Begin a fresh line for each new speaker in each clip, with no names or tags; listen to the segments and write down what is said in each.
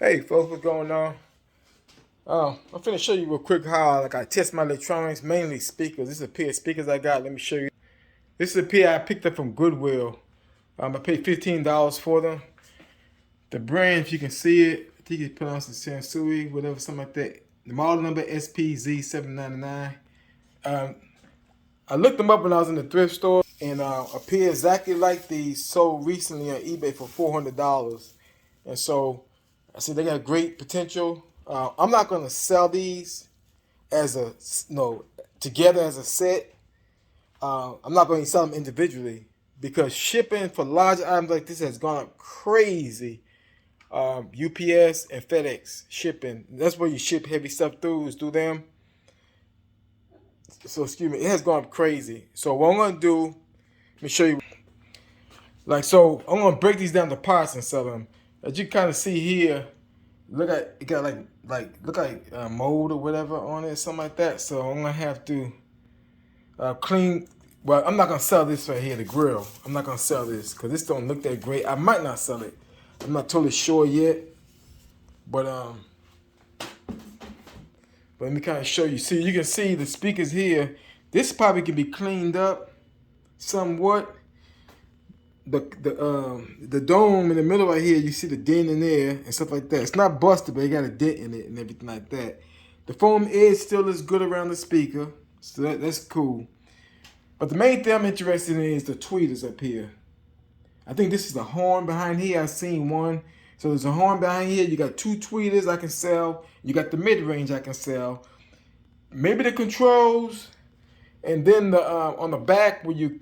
Hey folks, what's going on? I'm finna show you real quick how I test my electronics, mainly speakers. This is a pair of speakers I got. Let me show you. This is a pair I picked up from Goodwill. I paid $15 for them. The brand, if you can see it, I think it's pronounced Sansui, whatever, something like that. The model number SPZ799. I looked them up when I was in the thrift store, and a pair exactly like these sold recently on eBay for $400. And so I see they got great potential. I'm not gonna sell these as a together as a set. I'm not going to sell them individually because shipping for large items like this has gone up crazy. UPS and FedEx shipping, that's where you ship heavy stuff through, is through them. So excuse me, it has gone up crazy. So what I'm gonna do, let me show you. So I'm gonna break these down to parts and sell them. As you kind of see here, look at it got look like mold or whatever on it, something like that. So I'm gonna have to clean. Well, I'm not gonna sell this right here, the grill. I'm not gonna sell this because this don't look that great. I might not sell it. I'm not totally sure yet. But let me kind of show you. See, you can see the speakers here. This probably can be cleaned up somewhat. The dome in the middle right here, you see the dent in there and stuff like that. It's not busted, but it got a dent in it and everything like that. The foam edge still is good around the speaker, so that's cool. But the main thing I'm interested in is the tweeters up here. I think this is the horn behind here. I've seen one. So there's a horn behind here. You got two tweeters I can sell. You got the mid-range I can sell. Maybe the controls, and then the on the back where you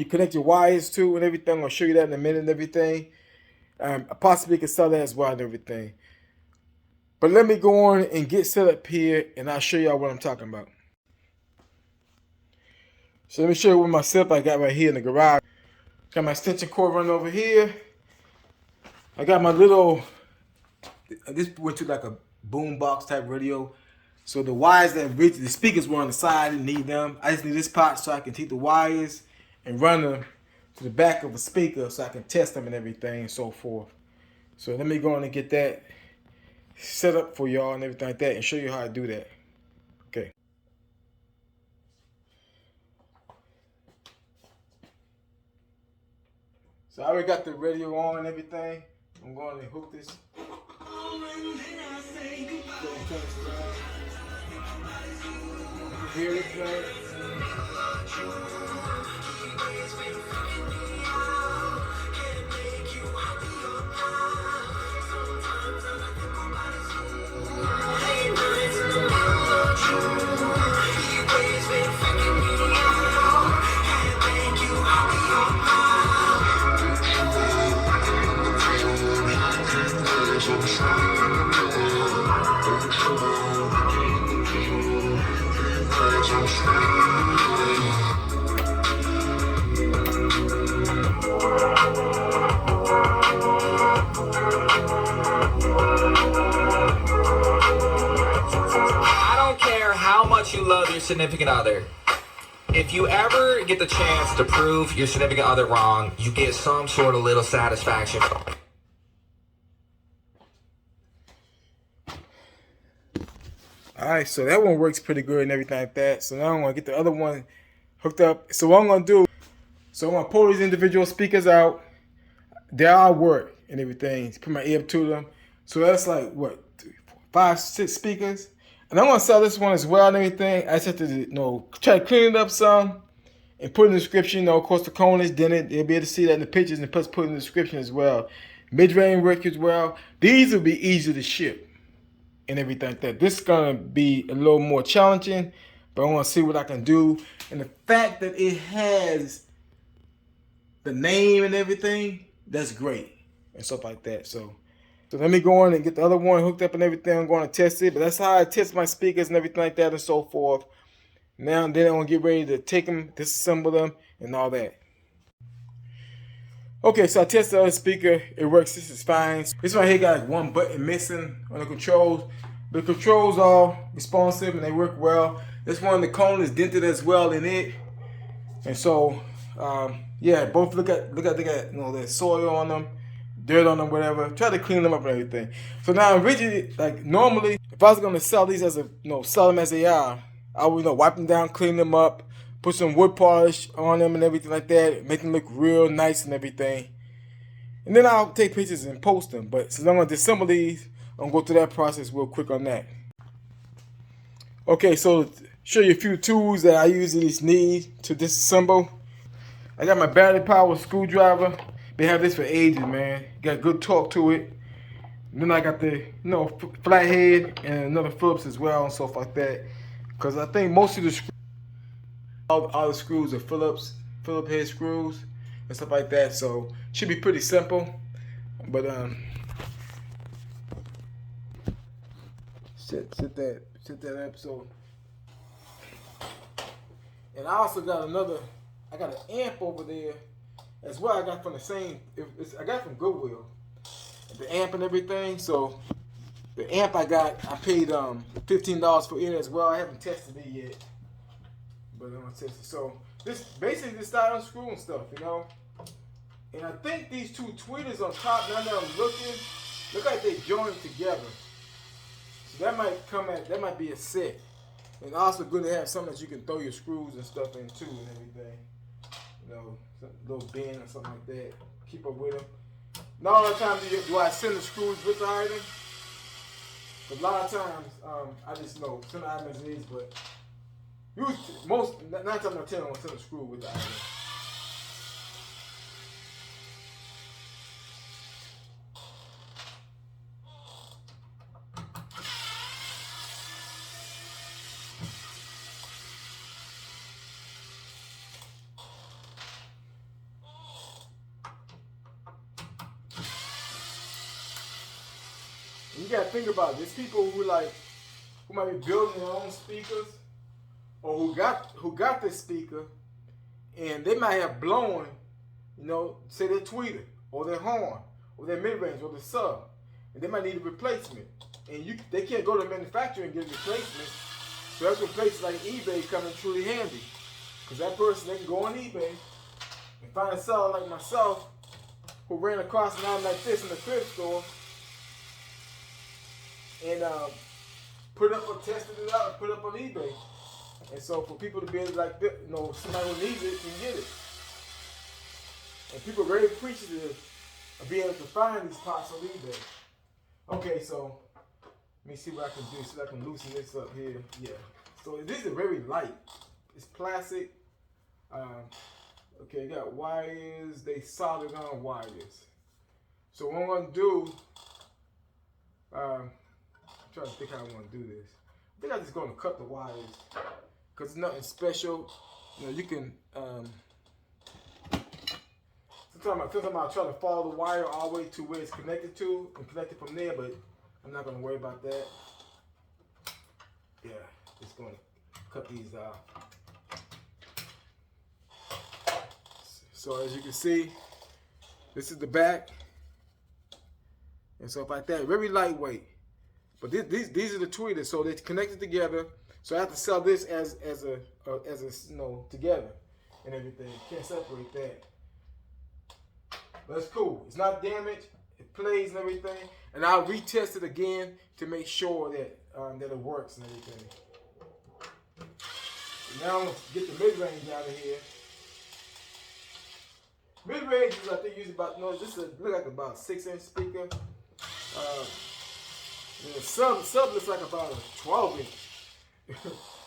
connect your wires to and everything. I'll show you that in a minute and everything. I possibly can sell that as well and everything. But let me go on and get set up here, and I'll show y'all what I'm talking about. So let me show you what my setup I got right here in the garage. Got my extension cord running over here. I got my little, this went to like a boom box type radio. So the wires the speakers were on the side, I didn't need them. I just need this part so I can take the wires and run them to the back of a speaker so I can test them and everything and so forth. So let me go on and get that set up for y'all and everything like that and show you how I do that. Okay. So I already got the radio on and everything. I'm going to hook this. Hear it, right?
You love your significant other. If you ever get the chance to prove your significant other wrong, you get some sort of little satisfaction.
Alright, so that one works pretty good and everything like that. So now I'm going to get the other one hooked up. So what I'm going to do, so I'm going to pull these individual speakers out. They all work and everything. Put my ear up to them. So that's like, what, 5, 6 speakers? And I'm going to sell this one as well and everything. I just have to, try to clean it up some and put in the description, of course, the Conus, then they'll be able to see that in the pictures and plus put in the description as well. Mid-range work as well. These will be easy to ship and everything like that. This is going to be a little more challenging, but I want to see what I can do. And the fact that it has the name and everything, that's great and stuff like that. So let me go on and get the other one hooked up and everything. I'm going to test it. But that's how I test my speakers and everything like that and so forth. Now and then I'm going to get ready to take them, disassemble them, and all that. Okay, so I tested the other speaker. It works. This is fine. This one here got like one button missing on the controls. The controls are responsive and they work well. This one, the cone is dented as well in it. And so, yeah, both look at they got there's soil on them. dirt on them, whatever. Try to clean them up and everything. So now originally, like normally, if I was gonna sell these as a, sell them as they are, I would, wipe them down, clean them up, put some wood polish on them and everything like that, make them look real nice and everything. And then I'll take pictures and post them. But since I'm gonna disassemble these, I'm gonna go through that process real quick on that. Okay, so show you a few tools that I usually need to disassemble. I got my battery powered screwdriver. Been having this for ages, man. Got good torque to it. And then I got the, flathead and another Phillips as well and stuff like that. Cause I think most of the all the screws are Phillips head screws and stuff like that. So should be pretty simple. But set that up. So, and I also got I got an amp over there as well. I got from the same. I got from Goodwill. The amp and everything. So the amp I paid $15 for it as well. I haven't tested it yet, but I'm gonna test it. So this basically just start unscrewing stuff, And I think these two tweeters on top, now that I'm looking, look like they joined together. So that might be a set. And also good to have something that you can throw your screws and stuff into and everything. A little bin or something like that. Keep up with them. Not all the time do I send the screws with the item. But a lot of times, I just send the item as it is, but usually, 9 times out of 10, I'm going to send a screw with the item. You gotta think about it. There's people who might be building their own speakers, or who got this speaker, and they might have blown, say their tweeter, or their horn, or their mid-range, or the sub, and they might need a replacement. And they can't go to the manufacturer and get a replacement. So that's when places like eBay come in truly handy, because that person, they can go on eBay and find a seller like myself who ran across an item like this in the thrift store. And tested it out and put it up on eBay. And so for people to be able to somebody who needs it can get it. And people are very appreciative of being able to find these parts on eBay. Okay, so let me see what I can do. See if I can loosen this up here. Yeah. So these are very light. It's plastic. Okay, you got wires. They soldered on wires. So what I'm gonna do. I'm trying to think how I want to do this. I think I'm just going to cut the wires because it's nothing special. You can. Sometimes I try to follow the wire all the way to where it's connected to and connect it from there, but I'm not going to worry about that. Yeah, just going to cut these out. So as you can see, this is the back, and stuff like that. Very lightweight. But these are the tweeters, so they're connected together. So I have to sell this as a together and everything. Can't separate that. But it's cool. It's not damaged. It plays and everything. And I'll retest it again to make sure that it works and everything. Now I'm gonna get the mid-range out of here. Mid-range is I think usually about this look like about a 6-inch speaker. The sub looks like about a 12-inch.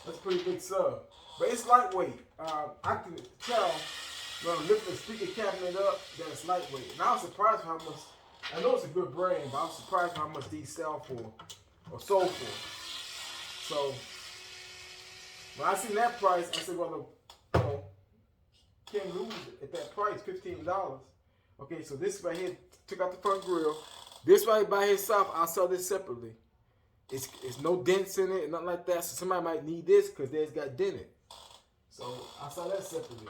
That's a pretty big sub. But it's lightweight. I can tell when I'm lifting the speaker cabinet up that it's lightweight. And I was surprised how much, I know it's a good brand, but I was surprised how much these sell for, or sold for. So, when I seen that price, I said, well, can't lose at that price, $15. Okay, so this right here, took out the front grill. This right by itself, I'll sell this separately. It's no dents in it, nothing like that. So somebody might need this because theirs got dented. So I'll sell that separately.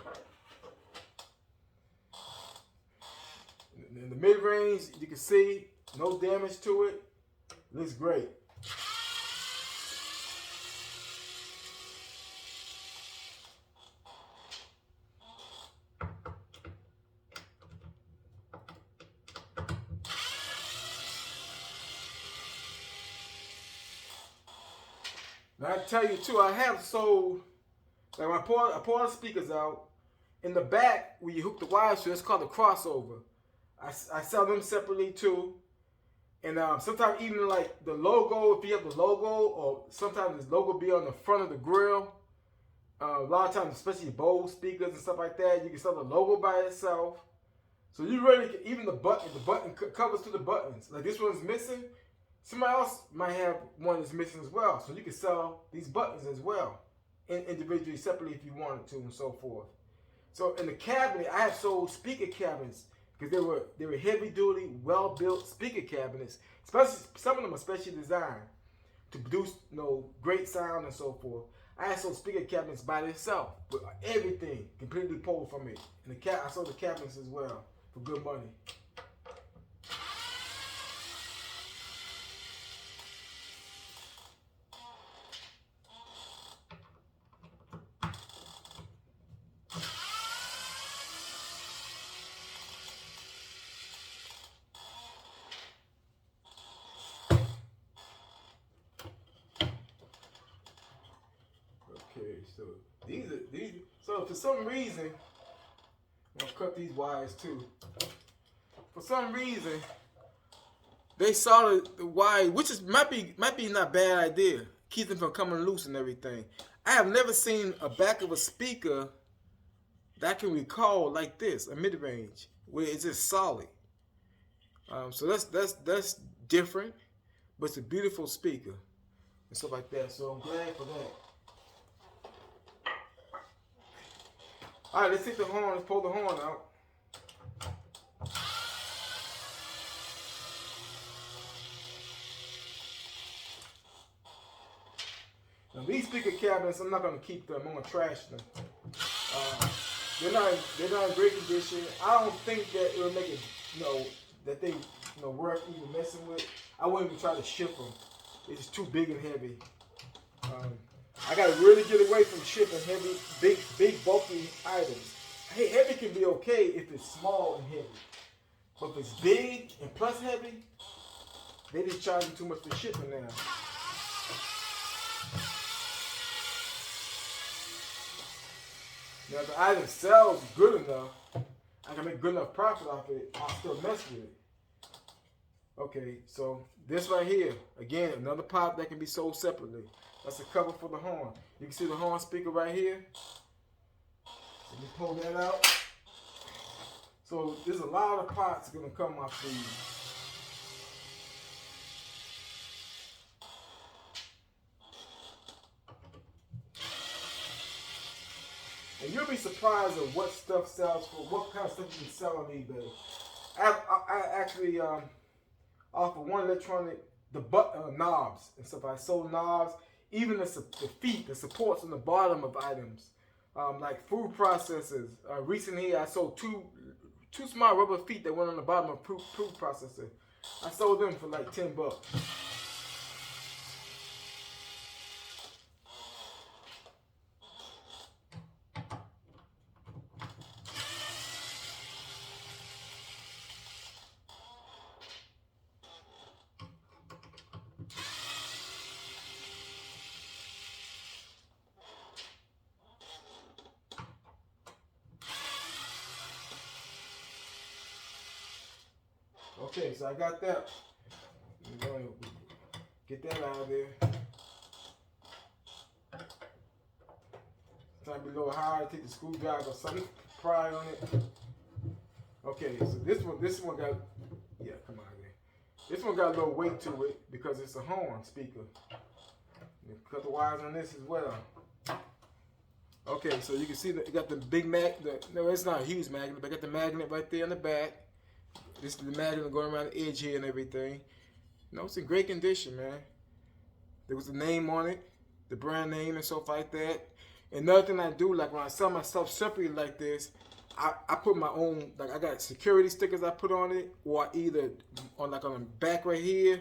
In the mid-range, you can see no damage to it. Looks great. Now I tell you too, I have sold, like when I pull the speakers out, in the back where you hook the wires to, it's called a crossover. I sell them separately too. And sometimes even like the logo, if you have the logo, or sometimes this logo be on the front of the grill. A lot of times, especially Bose speakers and stuff like that, you can sell the logo by itself. So you really can, even the button covers to the buttons. Like this one's missing. Somebody else might have one that's missing as well. So you can sell these buttons as well, individually, separately if you wanted to, and so forth. So in the cabinet, I have sold speaker cabinets because they were heavy duty, well built speaker cabinets. Especially some of them are specially designed to produce great sound and so forth. I sold speaker cabinets by themselves, with everything completely pulled from it. And I sold the cabinets as well for good money. Okay, so these. So for some reason, I'm gonna cut these wires too. For some reason, they saw the wire, which might be not a bad idea. Keep them from coming loose and everything. I have never seen a back of a speaker that I can recall like this, a mid-range, where it's just solid. So that's different, but it's a beautiful speaker and stuff like that. So I'm glad for that. All right, let's take the horn. Let's pull the horn out. Now these speaker cabinets, I'm not gonna keep them. I'm gonna trash them. They're not in great condition. I don't think that it will make it, that they, worth even messing with. I wouldn't even try to ship them. It's just too big and heavy. I gotta really get away from shipping heavy, big, bulky items. Hey, heavy can be okay if it's small and heavy, but if it's big and plus heavy, they just charge you too much for shipping now. Now, if the item sells good enough, I can make good enough profit off it, I'll still mess with it. Okay, so this right here, again, another pop that can be sold separately. That's a cover for the horn. You can see the horn speaker right here. Let me pull that out. So there's a lot of pots gonna come off these. And you'll be surprised at what stuff sells for, what kind of stuff you can sell on eBay. I actually offer one electronic, the knobs and stuff. I sold knobs, even the feet, the supports on the bottom of items, like food processors. Recently, I sold two small rubber feet that went on the bottom of food processor. I sold them for like $10. Okay, so I got that. I'm going to get that out of there. Try to be a little higher, take the screwdriver or something, pry on it. Okay, so this one got, yeah, come on there. This one got a little weight to it because it's a horn speaker. You cut the wires on this as well. Okay, so you can see that it got the big no, it's not a huge magnet, but I got the magnet right there in the back. This is the magnet going around the edge here and everything. It's in great condition, man. There was a name on it, the brand name and stuff like that. Another thing I do, like when I sell my stuff separately like this, I put my own, like I got security stickers I put on it, or either on the back right here,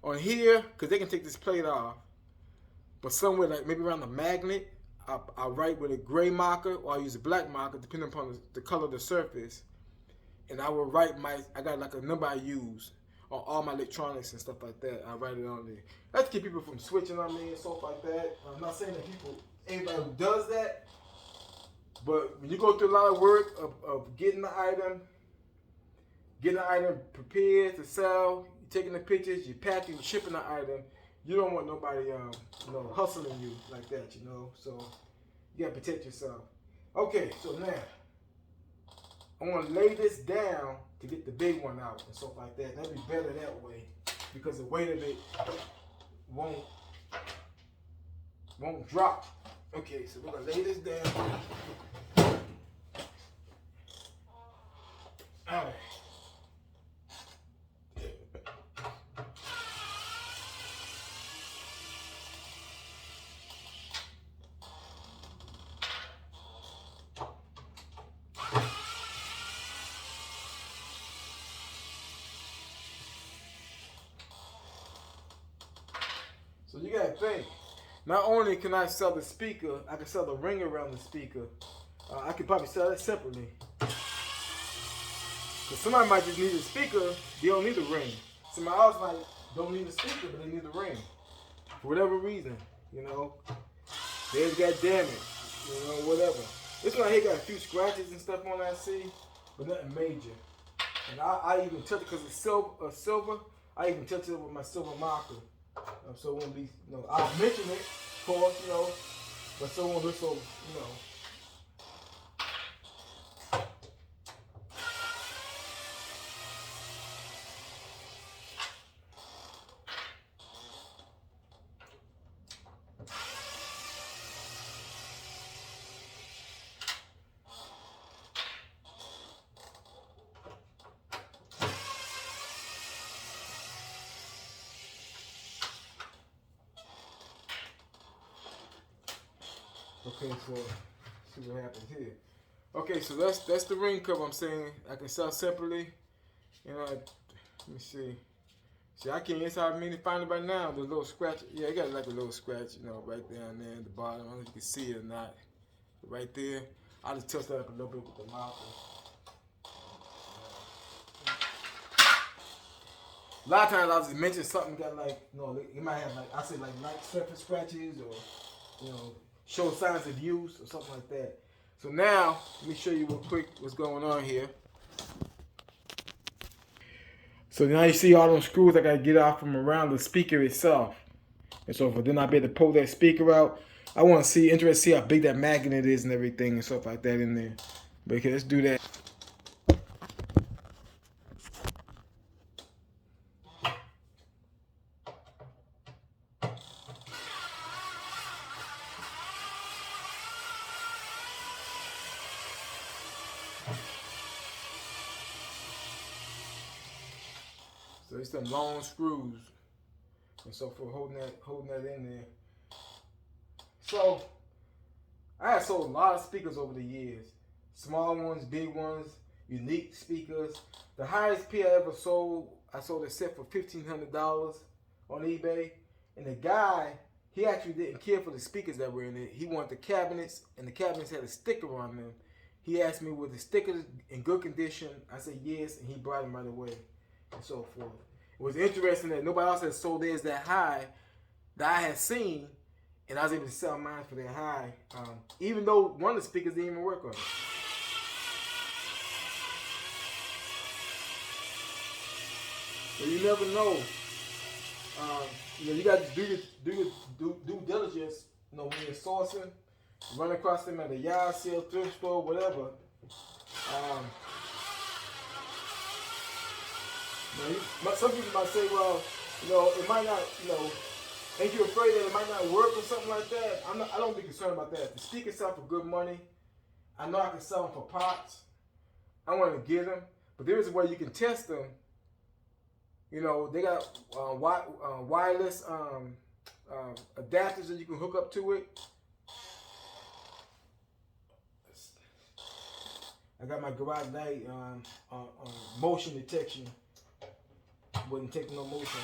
on here, because they can take this plate off. But somewhere like maybe around the magnet, I write with a gray marker or I use a black marker depending upon the color of the surface. And I will write I got like a number I use all my electronics and stuff like that. I write it on there. That's to keep people from switching on me and stuff like that. I'm not saying that anybody who does that, but when you go through a lot of work of getting the item prepared to sell, you're taking the pictures, you're packing, you're shipping the item, you don't want nobody hustling you like that, So you gotta protect yourself. Okay, so now I want to lay this down to get the big one out and stuff like that. That'd be better that way because the weight of it won't drop. Okay, so we're gonna lay this down. All right. So you gotta think. Not only can I sell the speaker, I can sell the ring around the speaker. I could probably sell that separately. Cause somebody might just need a speaker, they don't need a ring. Somebody else might don't need a speaker, but they need a ring. For whatever reason, They just got damaged, whatever. This one here got a few scratches and stuff on it, I see, but nothing major. And I even touch it because it's silver. I even touch it with my silver marker. So it won't be, I'll mention it, of course, but so it won't look so, Okay, so see what happens here. Okay, so that's the ring cover I'm saying. I can sell separately. Let me see. See, I can't inside me to find it right now. The little scratch. Yeah, it got like a little scratch, right down there at the bottom. I don't know if you can see it or not. Right there. I just touched that up a little bit with the marker. A lot of times I'll just mention something got it might have I say light surface scratches or, show signs of use or something like that. So now, let me show you real quick what's going on here. So now you see all those screws I got to get off from around the speaker itself. And so then I'll be able to pull that speaker out. I want to interested to see how big that magnet is and everything and stuff like that in there. But okay, let's do that. So it's some long screws, and so for holding that in there. So I have sold a lot of speakers over the years, small ones, big ones, unique speakers. The highest P I ever sold, I sold a set for $1,500 on eBay, and the guy, he actually didn't care for the speakers that were in it. He wanted the cabinets, and the cabinets had a sticker on them. He asked me, were the stickers in good condition? I said yes, and he brought them right away. And so forth. It was interesting that nobody else had sold theirs that high that I had seen, and I was able to sell mine for that high, even though one of the speakers didn't even work on it. So you never know. You got to do your due diligence. When you're sourcing, run across them at a yard sale, thrift store, whatever. Some people might say, well, it might not, ain't you afraid that it might not work or something like that? I don't be concerned about that. The speakers sell for good money. I know I can sell them for pots. I want to get them, but there is a way you can test them. They got wireless adapters that you can hook up to it. I got my garage light on motion detection. Wouldn't take no motion.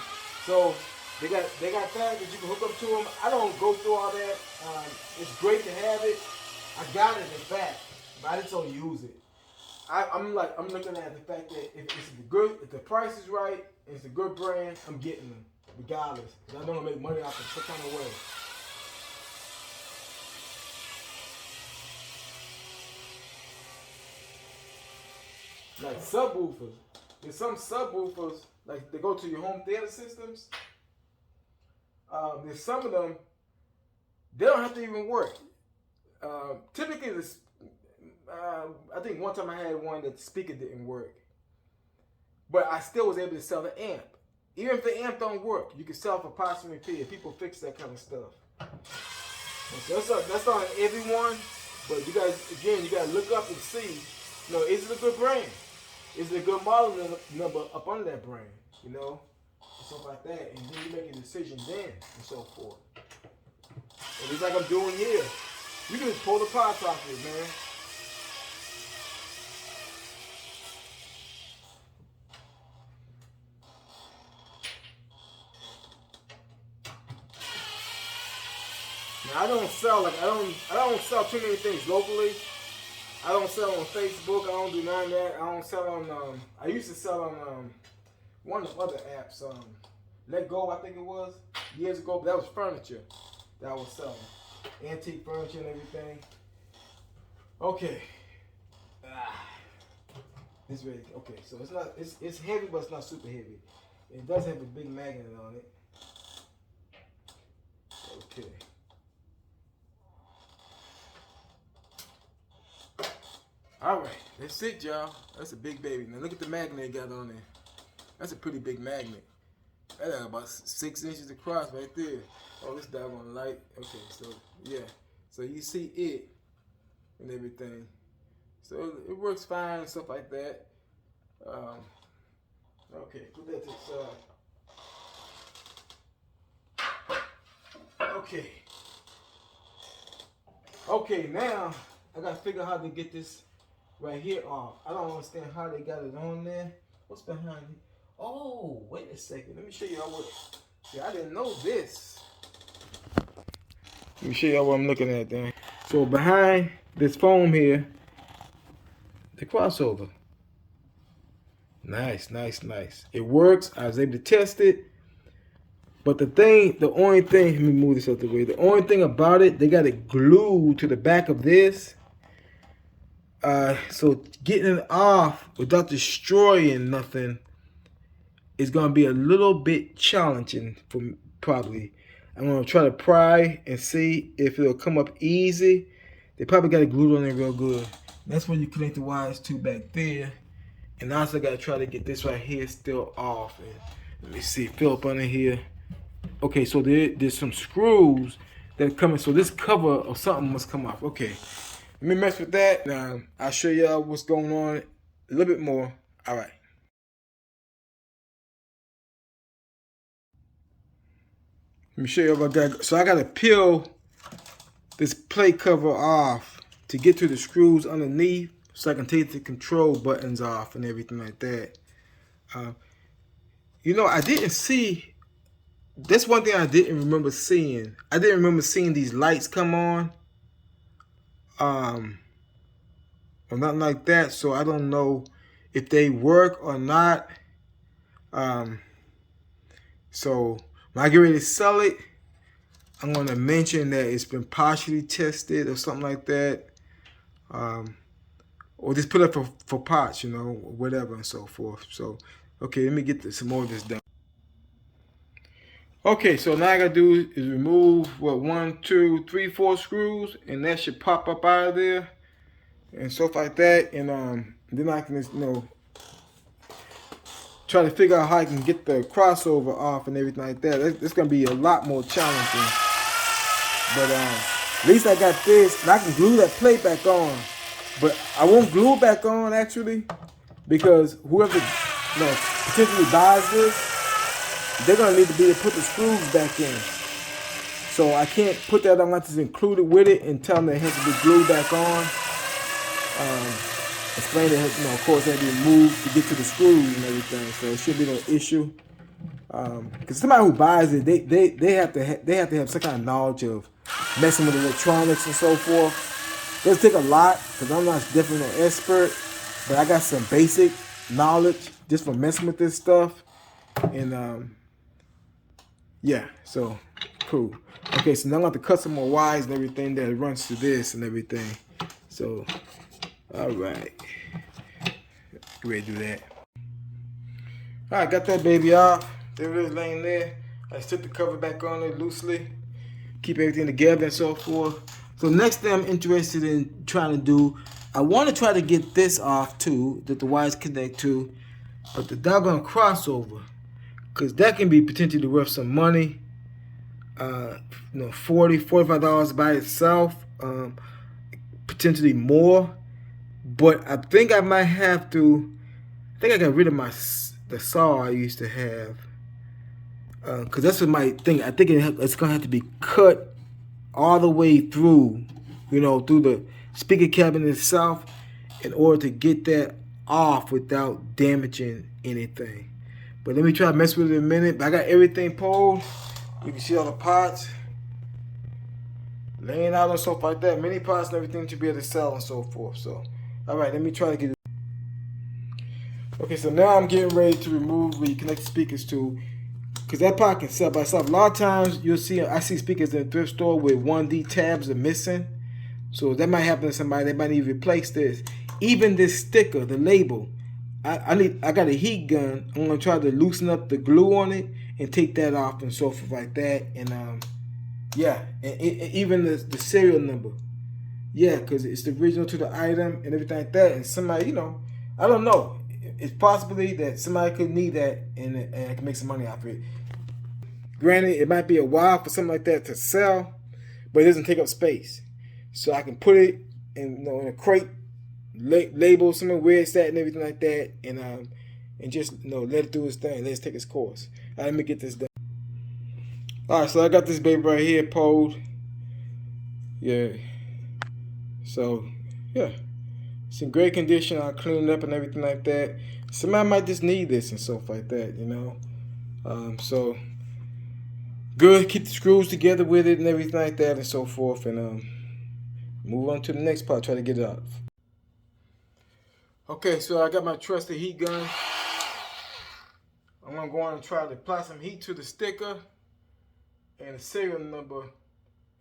So they got that you can hook up to them. I don't go through all that. It's great to have it. I got it in fact, but I just don't use it. I'm looking at the fact that if it's good, if the price is right, and it's a good brand, I'm getting them regardless. Cause I know I'm gonna make money off it some kind of way. Like subwoofers, there's some subwoofers like they go to your home theater systems. There's some of them they don't have to even work. Typically, this. I think one time I had one that the speaker didn't work, but I still was able to sell the amp. Even if the amp don't work, you can sell it for approximately fee. People fix that kind of stuff. So that's not everyone, but you guys again, you gotta look up and see. You know, is it a good brand? Is it a good model number up under that brand? You know, and stuff like that, and then you make a decision then and so forth. And it's like I'm doing here. You can just pull the parts off it, man. Now, I don't sell too many things locally. I don't sell on Facebook. I don't do none of that. I don't sell on. I used to sell on one of the other apps. Let Go, I think it was years ago. But that was furniture that I was selling, antique furniture and everything. Okay. It's really okay. So it's not. It's heavy, but it's not super heavy. It does have a big magnet on it. Okay. All right, that's it, y'all. That's a big baby. Now look at the magnet they got on there. That's a pretty big magnet. That's about 6 inches across right there. Oh, this doggone light. Okay, so yeah. So you see it and everything. So it works fine and stuff like that. Okay, put that to the side. Okay. Okay, now I gotta figure out how to get this right here off. I don't understand how they got it on there. What's behind it? Oh, wait a second. Let me show y'all what. See, I didn't know this. Let me show y'all what I'm looking at then. So behind this foam here, the crossover. Nice, nice, nice. It works. I was able to test it. But the only thing, let me move this out the way. The only thing about it, they got it glued to the back of this. So getting it off without destroying nothing is gonna be a little bit challenging for me, probably. I'm gonna try to pry and see if it'll come up easy. They probably got it glued on there real good. That's when you connect the wires to back there. And I also gotta try to get this right here still off. And let me see, fill up under here. Okay, so there's some screws that are coming. So this cover or something must come off. Okay, let me mess with that. Now I'll show y'all what's going on a little bit more. All right. Let me show you what I got. So I got to peel this plate cover off to get to the screws underneath, so I can take the control buttons off and everything like that. You know, I didn't see. That's one thing I didn't remember seeing. I didn't remember seeing these lights come on. Or nothing like that. So I don't know if they work or not. So when I get ready to sell it, I'm going to mention that it's been partially tested or something like that. Or just put up for parts, you know, whatever and so forth. So, okay, let me get some more of this done. Okay, so now I gotta do is remove what 1, 2, 3, 4 screws, and that should pop up out of there and stuff like that. And then I can just, you know, try to figure out how I can get the crossover off and everything like that. It's gonna be a lot more challenging. But at least I got this, and I can glue that plate back on. But I won't glue it back on actually, because whoever potentially buys this, they're gonna need to be able to put the screws back in. So I can't put that unless it's included with it and tell them that it has to be glued back on. Explain that, you know, of course, it has to be moved to get to the screws and everything. So it should be no issue. Because somebody who buys it, they have to have some kind of knowledge of messing with electronics and so forth. It doesn't take a lot, because I'm not definitely no expert. but I got some basic knowledge just from messing with this stuff. And yeah, so cool. Okay, so now I'm going to cut some more wires and everything that runs to this and everything. So, all right. Ready to do that. All right, got that baby off. There it is laying there. I just took the cover back on it loosely. Keep everything together and so forth. So next thing I'm interested in trying to do, I want to try to get this off too, that the wires connect to, but the doggone crossover, because that can be potentially worth some money. $40, $45 by itself, potentially more. But I think I might have to. I think I got rid of the saw I used to have, because that's what my thing. I think it's gonna have to be cut all the way through, through the speaker cabinet itself, in order to get that off without damaging anything. But let me try to mess with it in a minute. But I got everything pulled. You can see all the parts laying out and stuff like that. Many parts and everything to be able to sell and so forth. So, all right, let me try to get it. Okay, so now I'm getting ready to remove where you connect the speakers to, because that part can sell by itself. A lot of times you'll see, I see speakers in a thrift store where 1D tabs are missing. So that might happen to somebody. They might need to replace this. Even this sticker, the label, I got a heat gun. I'm gonna try to loosen up the glue on it and take that off and so forth like that. And yeah, and even the serial number, yeah, because it's the original to the item and everything like that. And somebody, I don't know. It's possibly that somebody could need that and I can make some money off it. Granted, it might be a while for something like that to sell, but it doesn't take up space. So I can put it in a crate, label somewhere where it's at and everything like that, and just let it do its thing. Let it take its course. All right, let me get this done. All right, so I got this baby right here pulled. Yeah. So yeah, it's in great condition. I cleaned it up and everything like that. Somebody might just need this and stuff like that, So good. Keep the screws together with it and everything like that and so forth, and move on to the next part. Try to get it out. Okay, so I got my trusty heat gun. I'm gonna go on and try to apply some heat to the sticker and the serial number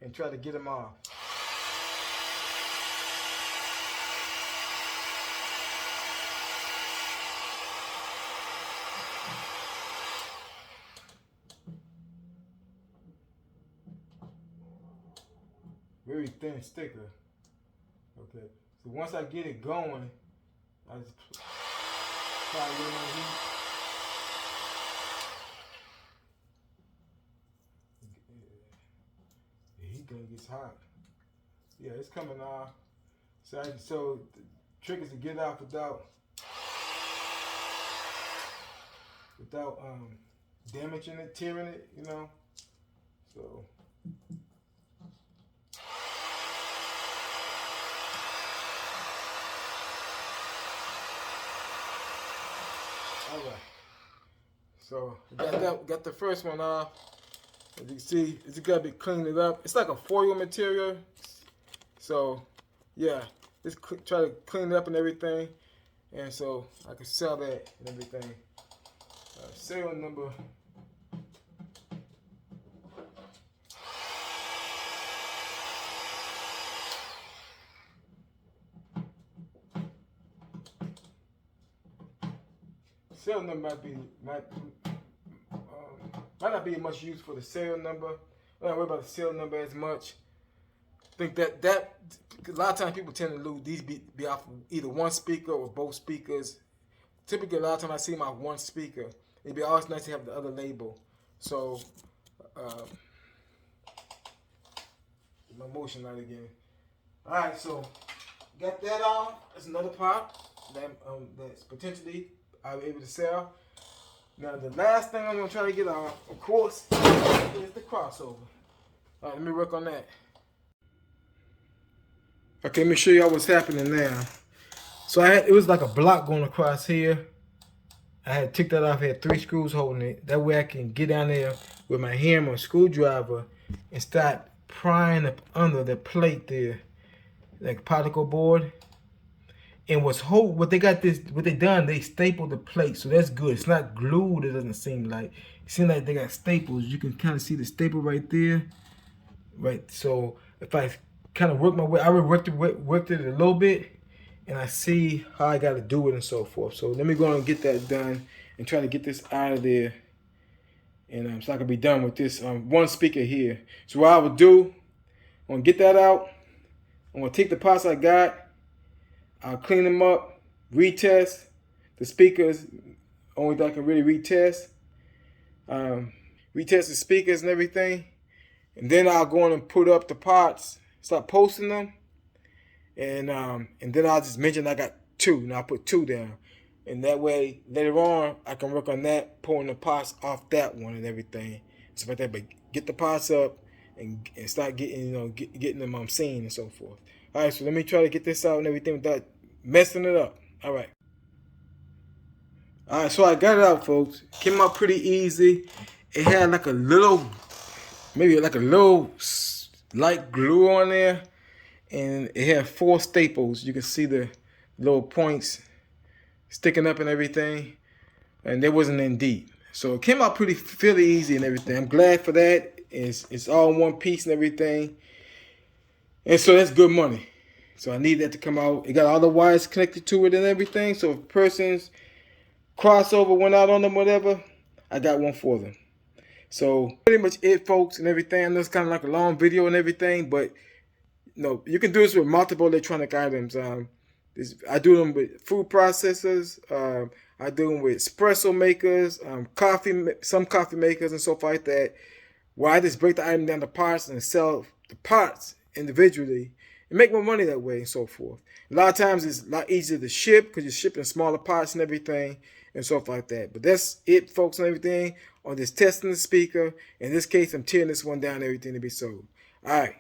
and try to get them off. Very thin sticker. Okay, so once I get it going, I just apply a little more heat. The heat gun gets hot. Yeah, it's coming off. So the trick is to get it off without damaging it, tearing it, So. All right, so got the first one off. As you can see, it's got to be cleaned it up. It's like a foil material, so yeah, just try to clean it up and everything, and so I can sell that and everything. Serial number. Serial number might not be much use for the serial number. I don't worry about the serial number as much. I think that a lot of times people tend to lose these be off either one speaker or both speakers. Typically, a lot of times I see them off one speaker. It'd be always nice to have the other label. So, my motion light again. All right, so got that off. That's another part that's potentially I'll be able to sell. Now the last thing I'm gonna try to get off, of course, is the crossover. All right, let me work on that. Okay, let me show y'all what's happening now. So it was like a block going across here. I had took that off. I had 3 screws holding it. That way I can get down there with my hammer and screwdriver and start prying up under the plate there, like particle board. And what they done, they stapled the plate, so that's good. It's not glued. It doesn't seem like. It seems like they got staples. You can kind of see the staple right there, right. So if I kind of work my way, I worked it a little bit, and I see how I got to do it and so forth. So let me go and get that done and try to get this out of there, and so I can be done with this one speaker here. So what I would do, I'm gonna get that out. I'm gonna take the parts I got. I'll clean them up, retest the speakers, only that I can really retest. Retest the speakers and everything. And then I'll go on and put up the parts, start posting them. And then I'll just mention I got 2, and I'll put 2 down. And that way, later on, I can work on that, pulling the parts off that one and everything. Stuff like that, but get the parts up and start getting, getting them seen and so forth. All right, so let me try to get this out and everything without messing it up. All right. All right, so I got it out, folks. Came out pretty easy. It had like a little, maybe like a little light glue on there. And it had 4 staples. You can see the little points sticking up and everything. And they wasn't in deep. So it came out fairly easy and everything. I'm glad for that. It's all in one piece and everything. And so that's good money. So I need that to come out. It got all the wires connected to it and everything. So if person's crossover went out on them, whatever, I got one for them. So pretty much it, folks, and everything. I know it's kind of like a long video and everything, but you can do this with multiple electronic items. I do them with food processors. I do them with espresso makers, some coffee makers and stuff like that. Where I just break the item down to parts and sell the parts individually and make more money that way and so forth. A lot of times it's a lot easier to ship because you're shipping smaller parts and everything and stuff like that. But that's it, folks, and everything on this testing the speaker. In this case, I'm tearing this one down, everything to be sold. All right.